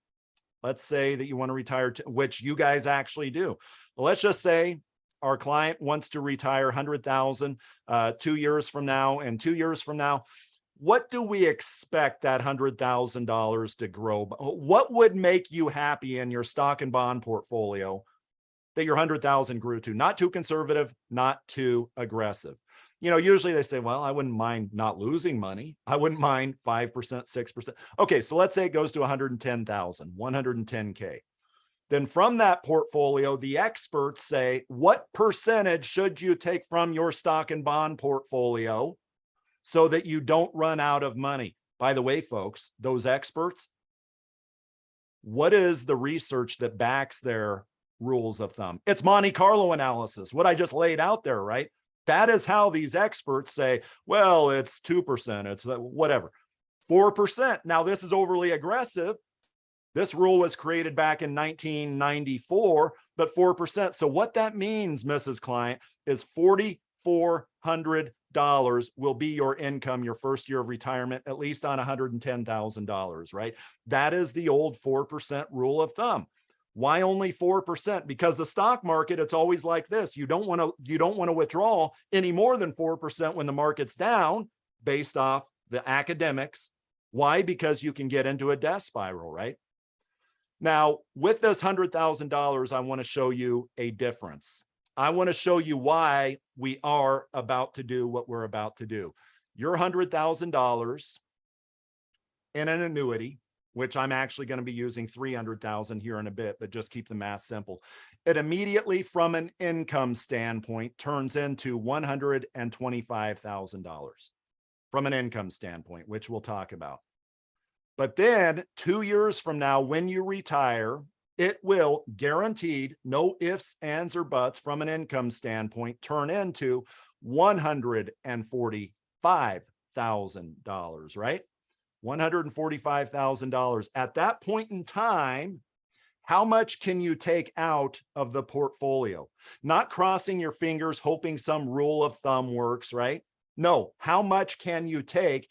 Let's say that you want to retire, which you guys actually do. Well, let's just say our client wants to retire 100,000 2 years from now, and 2 years from now, what do we expect that $100,000 to grow? What would make you happy in your stock and bond portfolio that your 100,000 grew to? Not too conservative, not too aggressive. Usually they say, well, I wouldn't mind not losing money. I wouldn't mind 5%, 6%. Okay, so let's say it goes to 110,000, 110K. Then from that portfolio, the experts say, what percentage should you take from your stock and bond portfolio so that you don't run out of money? By the way, folks, those experts, what is the research that backs their rules of thumb? It's Monte Carlo analysis, what I just laid out there, right? That is how these experts say, well, it's 2%, it's whatever, 4%. Now, this is overly aggressive. This rule was created back in 1994, but 4%. So what that means, Mrs. Client, is $4,400 will be your income your first year of retirement, at least on $110,000, right? That is the old 4% rule of thumb. Why only 4%? Because the stock market, it's always like this. You don't want to withdraw any more than 4% when the market's down, based off the academics. Why? Because you can get into a death spiral, right? Now, with this $100,000, I want to show you a difference. I want to show you why we are about to do what we're about to do. Your $100,000 in an annuity, which I'm actually going to be using 300,000 here in a bit, but just keep the math simple. It immediately, from an income standpoint, turns into $125,000 from an income standpoint, which we'll talk about. But then 2 years from now, when you retire, it will, guaranteed, no ifs, ands, or buts, from an income standpoint, turn into $145,000, right? $145,000. At that point in time, how much can you take out of the portfolio? Not crossing your fingers, hoping some rule of thumb works, right? No, how much can you take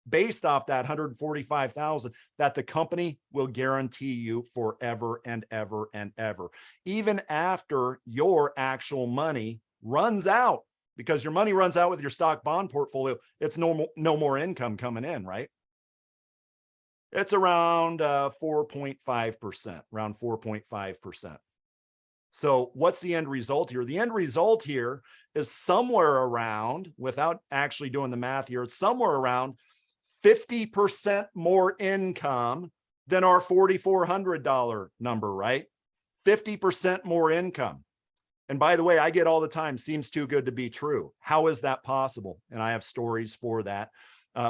based off that 145,000 that the company will guarantee you forever and ever and ever, even after your actual money runs out? Because your money runs out with your stock bond portfolio, it's no more income coming in, right? It's around 4.5%, around 4.5%. So what's the end result here? The end result here is somewhere around, without actually doing the math here, it's somewhere around 50% more income than our $4,400 number, right? 50% more income. And by the way, I get all the time, seems too good to be true. How is that possible? And I have stories for that,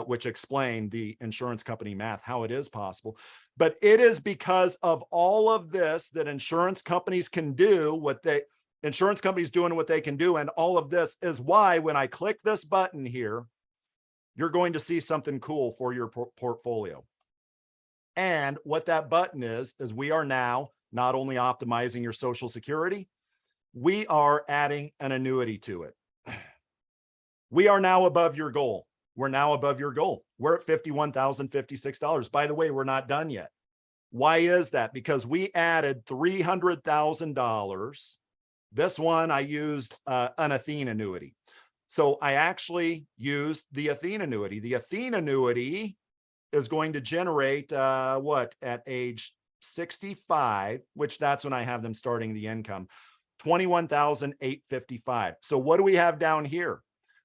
which explain the insurance company math, how it is possible. But it is because of all of this that insurance companies can do insurance companies doing what they can do. And all of this is why when I click this button here, you're going to see something cool for your portfolio. And what that button is we are now not only optimizing your Social Security, we are adding an annuity to it. We are now above your goal. We're now above your goal. We're at $51,056. By the way, we're not done yet. Why is that? Because we added $300,000. This one, I used an Athene annuity. So I actually used the Athene annuity. The Athene annuity is going to generate at age 65, which that's when I have them starting the income, $21,855. So what do we have down here?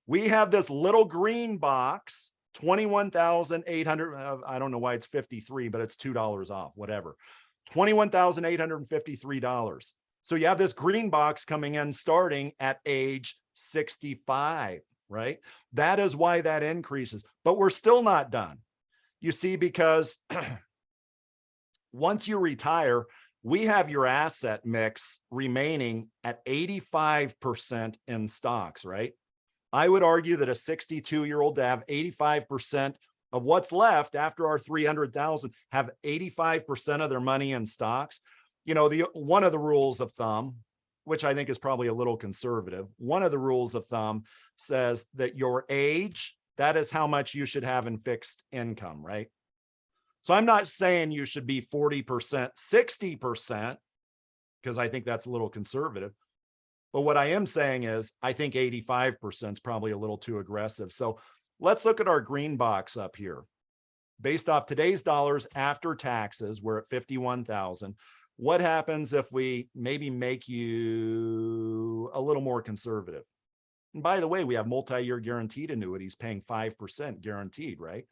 We have this little green box, $21,800. I don't know why it's 53, but it's $2 off, whatever. $21,853. So you have this green box coming in starting at age 65, right? That is why that increases, but we're still not done. You see, because once you retire, we have your asset mix remaining at 85% in stocks, right? I would argue that a 62-year-old to have 85% of what's left after our 300,000 have 85% of their money in stocks. One of the rules of thumb, which I think is probably a little conservative, one of the rules of thumb says that your age, that is how much you should have in fixed income, right? So I'm not saying you should be 40%, 60%, because I think that's a little conservative. But what I am saying is I think 85% is probably a little too aggressive. So let's look at our green box up here. Based off today's dollars after taxes, we're at 51,000. What happens if we maybe make you a little more conservative? And by the way, we have multi-year guaranteed annuities paying 5% guaranteed, right?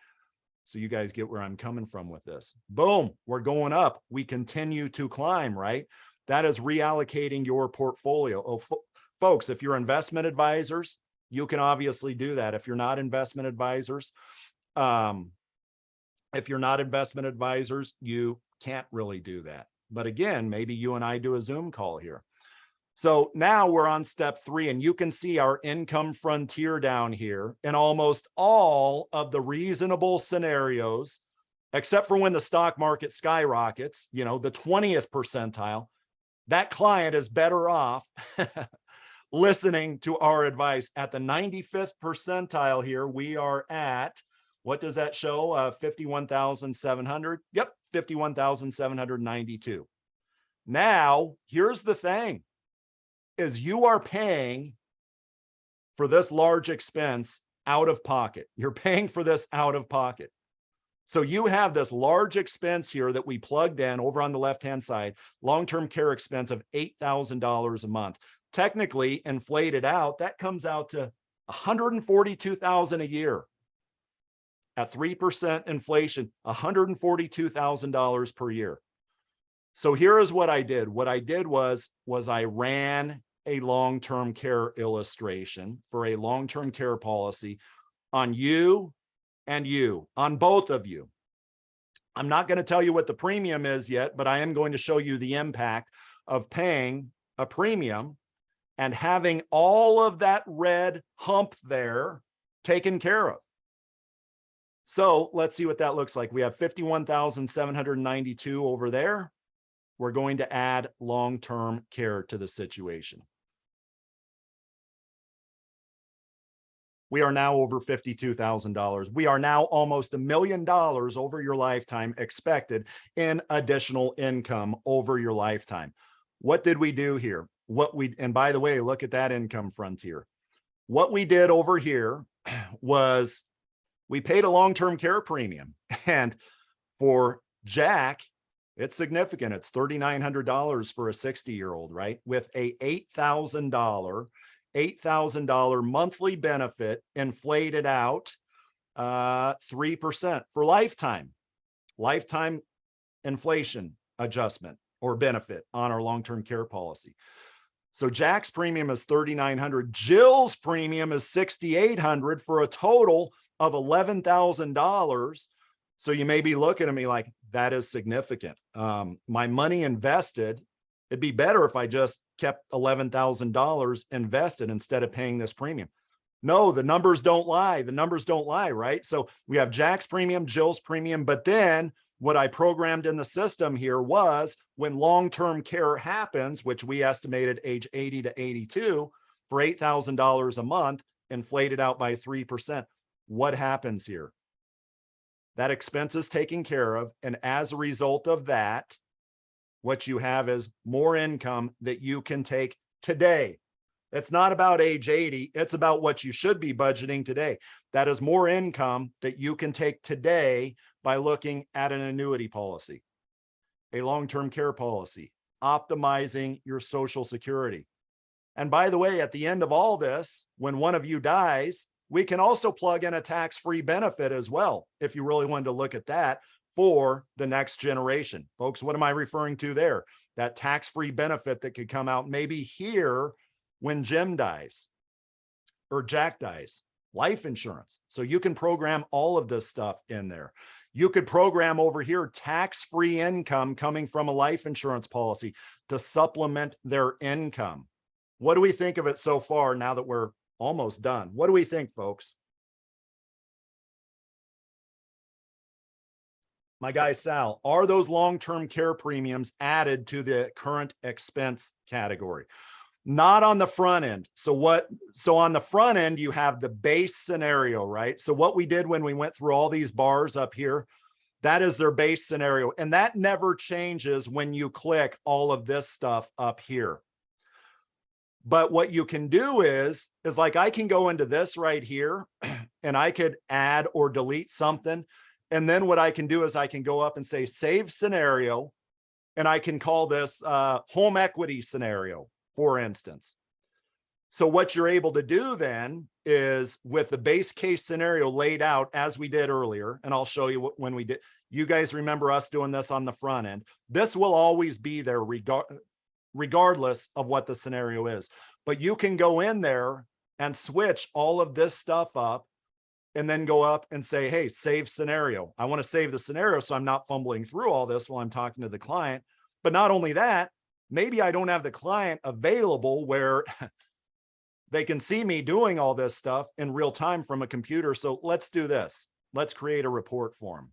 So you guys get where I'm coming from with this. Boom, we're going up. We continue to climb, right? That is reallocating your portfolio. Oh, folks, if you're investment advisors, you can obviously do that. If you're not investment advisors, you can't really do that. But again, maybe you and I do a Zoom call here. So now we're on step 3, and you can see our income frontier down here in almost all of the reasonable scenarios, except for when the stock market skyrockets, the 20th percentile. That client is better off listening to our advice. At the 95th percentile here, we are at, what does that show? 51,700. Yep, 51,792. Now, here's the thing, is you are paying for this large expense out of pocket. You're paying for this out of pocket. So you have this large expense here that we plugged in over on the left-hand side, long-term care expense of $8,000 a month. Technically inflated out, that comes out to $142,000 a year. At 3% inflation, $142,000 per year. So here is what I did. What I did was I ran a long-term care illustration for a long-term care policy on you and you, on both of you. I'm not going to tell you what the premium is yet, but I am going to show you the impact of paying a premium and having all of that red hump there taken care of. So let's see what that looks like. We have 51,792 over there. We're going to add long-term care to the situation. We are now over $52,000. We are now almost $1 million over your lifetime expected in additional income over your lifetime. What did we do here? And by the way, look at that income frontier. What we did over here was we paid a long-term care premium, and for Jack, it's significant. It's $3,900 for a 60-year-old, right? With a $8,000 monthly benefit inflated out 3% for lifetime inflation adjustment or benefit on our long-term care policy. So Jack's premium is $3,900. Jill's premium is $6,800 for a total of $11,000. So you may be looking at me like, that is significant. My money invested, it'd be better if I just kept $11,000 invested instead of paying this premium. No, the numbers don't lie. The numbers don't lie, right? So we have Jack's premium, Jill's premium, but then what I programmed in the system here was when long-term care happens, which we estimated age 80 to 82 for $8,000 a month, inflated out by 3%. What happens here? That expense is taken care of. And as a result of that, what you have is more income that you can take today. It's not about age 80. It's about what you should be budgeting today. That is more income that you can take today by looking at an annuity policy, a long-term care policy, optimizing your Social Security. And by the way, at the end of all this, when one of you dies, we can also plug in a tax-free benefit as well, if you really wanted to look at that for the next generation. Folks, what am I referring to there? That tax-free benefit that could come out maybe here when Jim dies or Jack dies, life insurance. So you can program all of this stuff in there. You could program over here tax-free income coming from a life insurance policy to supplement their income. What do we think of it so far now that we're almost done? What do we think, folks? My guy Sal, are those long-term care premiums added to the current expense category? Not on the front end. So on the front end, you have the base scenario, right? So what we did when we went through all these bars up here, that is their base scenario. And that never changes when you click all of this stuff up here. But what you can do is like, I can go into this right here and I could add or delete something. And then what I can do is I can go up and say, save scenario. And I can call this home equity scenario, for instance. So what you're able to do then is, with the base case scenario laid out as we did earlier, and I'll show you when we did, you guys remember us doing this on the front end. This will always be there regardless of what the scenario is. But you can go in there and switch all of this stuff up and then go up and say, hey, save scenario. I want to save the scenario so I'm not fumbling through all this while I'm talking to the client. But not only that, maybe I don't have the client available where they can see me doing all this stuff in real time from a computer. So let's do this. Let's create a report form.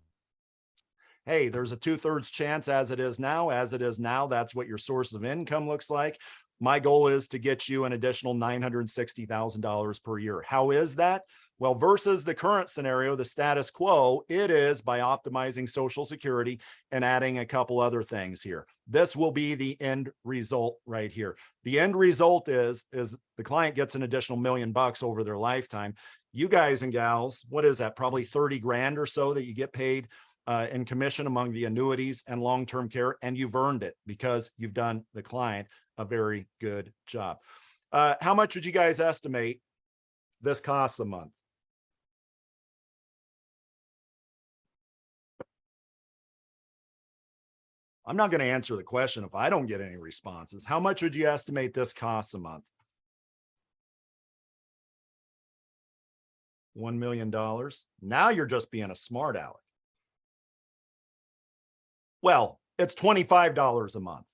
Hey, there's a 2/3 chance as it is now. As it is now, that's what your source of income looks like. My goal is to get you an additional $960,000 per year. How is that? Well, versus the current scenario, the status quo, it is by optimizing Social Security and adding a couple other things here. This will be the end result right here. The end result is the client gets an additional $1 million over their lifetime. You guys and gals, what is that? Probably 30 grand or so that you get paid in commission among the annuities and long-term care, and you've earned it because you've done the client a very good job. How much would you guys estimate this costs a month? I'm not going to answer the question if I don't get any responses. How much would you estimate this costs a month? $1 million. Now you're just being a smart aleck. Well, it's $25 a month.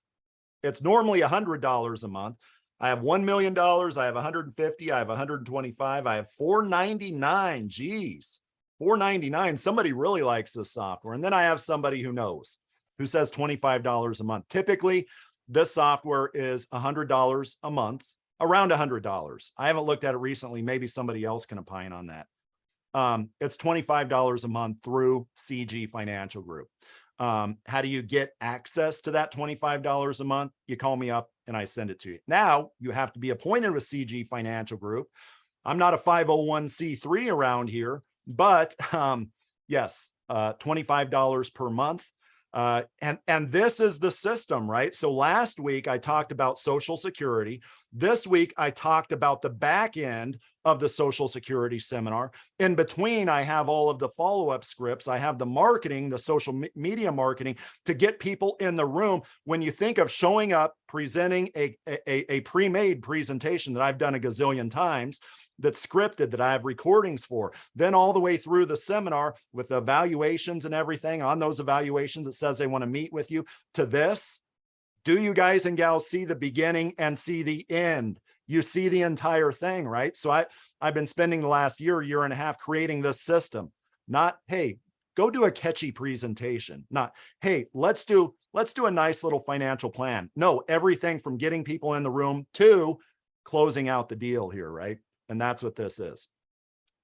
It's normally $100 a month. I have $1 million. I have 150. I have 125. I have 499. Geez, 499. Somebody really likes this software. And then I have somebody who knows, who says $25 a month. Typically, this software is $100 a month, around $100. I haven't looked at it recently. Maybe somebody else can opine on that. It's $25 a month through CG Financial Group. How do you get access to that $25 a month? You call me up and I send it to you. Now you have to be appointed with CG Financial Group. I'm not a 501c3 around here, but yes, $25 per month. And this is the system, right? So last week I talked about Social Security. This week I talked about the back end of the Social Security seminar. In between, I have all of the follow-up scripts. I have the marketing, the social media marketing to get people in the room. When you think of showing up, presenting a pre-made presentation that I've done a gazillion times, that's scripted, that I have recordings for, then all the way through the seminar with the evaluations and everything on those evaluations, it says they want to meet with you, to this. Do you guys and gals see the beginning and see the end? You see the entire thing, right? So I've been spending the last year and a half creating this system. Not, hey, go do a catchy presentation. Not, hey, let's do a nice little financial plan. No, everything from getting people in the room to closing out the deal here, right? And that's what this is.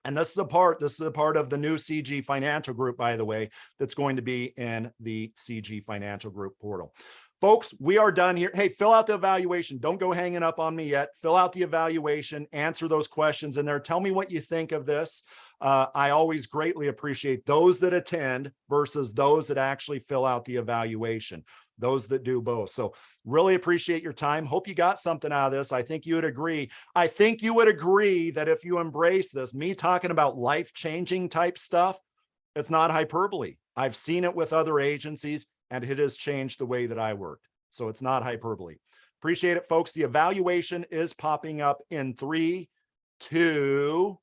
And this is a part of the new CG Financial Group, by the way, that's going to be in the CG Financial Group portal. Folks, we are done here. Hey, fill out the evaluation. Don't go hanging up on me yet. Fill out the evaluation, answer those questions in there. Tell me what you think of this. I always greatly appreciate those that attend versus those that actually fill out the evaluation, those that do both. So really appreciate your time. Hope you got something out of this. I think you would agree. I think you would agree that if you embrace this, me talking about life-changing type stuff, it's not hyperbole. I've seen it with other agencies, and it has changed the way that I worked. So it's not hyperbole. Appreciate it, folks. The evaluation is popping up in 3, 2,